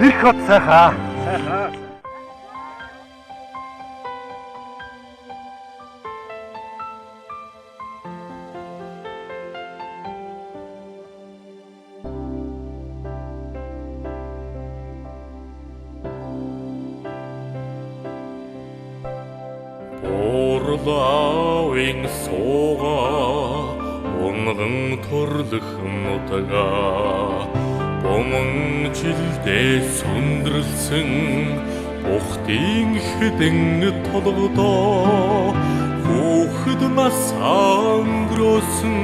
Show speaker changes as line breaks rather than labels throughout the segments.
Их хот сайхаа.
Сайхаа.
Орлаавын суугаа унган төрлөх нутгаа бомон жилдээ сүндрэлсэн бухтын хэдэн толгодоо хүүхэд нас өнгөрөөсөн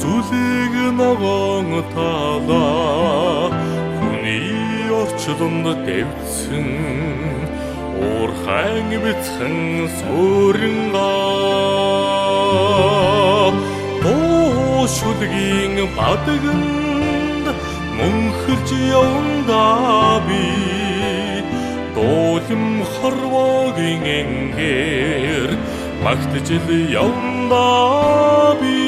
зүлэг ногоон талаа хүний орчлонд дэвдсэн Уурхайн бяцхан суурингаа Тоошулгийн бадганд мөнхөрж явандаа би Доолим хорвогийн энгэр магтжил явандаа би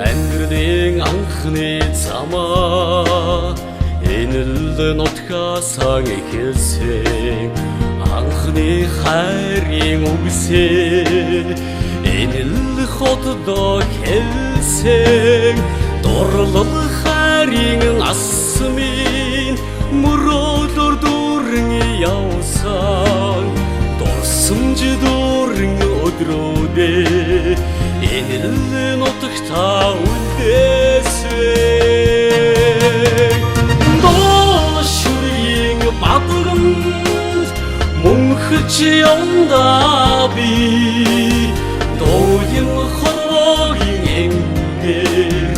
Ангэрдийн анхны замаа энэ л нутгасаа эхэлсэн анхны хайрын үгсээ энэ л хотдоо хэлсэн дурлал хайрын асмын мөрөөлөөр дүүрэн явсан дурсамж дүүрэн өдрүүдээ энэ л нутагтаа үлдээсэн доошрын бадганд мөнхөж явандаа би доолим хорвогийн энгэр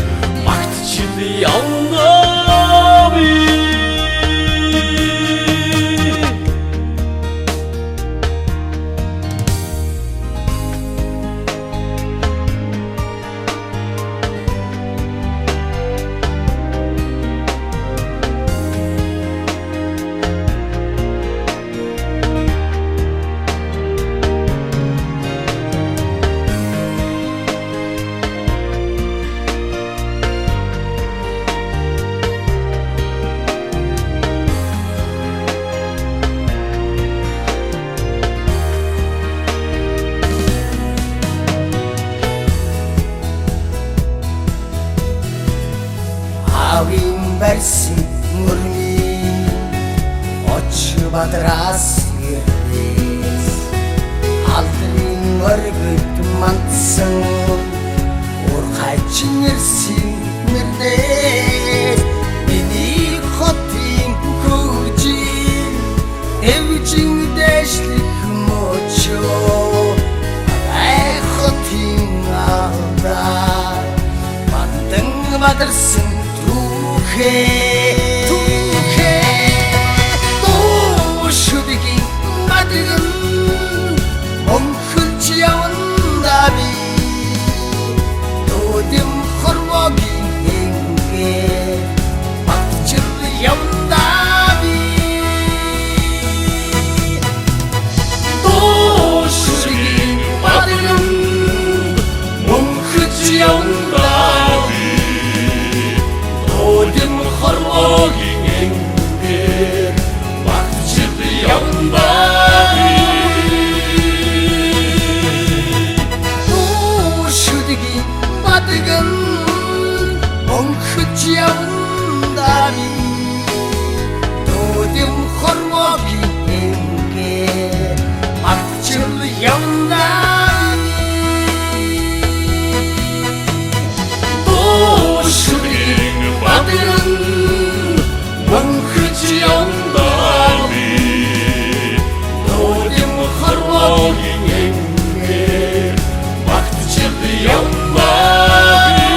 магтчил явандаа би
барьсан мөрний оч бадраас ирдээс алдрын өргөд мандсан уурхай чинэрсэн мэрнээс миний хотын хөгжил эвжин дэшлэх мочоо ай хотын алдаа бандэн бадарсан Тухэ доошрын бадганд мөнхөрж явандаа би доолим хорвогийн энгэр магтчил явандаа би доошрын бадганд мөнхөрж явандаа Одим хорвогийн энгэр магтчил явандаа би Доошрын бадганд мөнхөж явандаа би Одим хорвогийн энгэр магтчил явандаа Доошрын бадганд мөнхөж явандаа би доолим хорвогийн энгэр магтчил явандаа би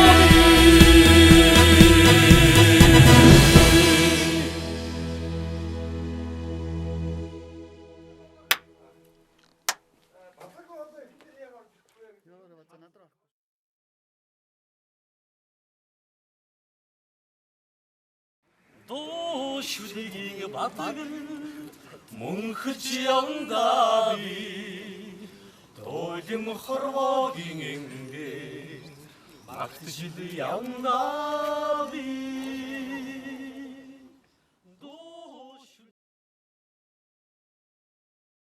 도슈리기 바닥은 뭉크지 않다비 돌림 허러긴 앵게
Baktı şimdi yanına bir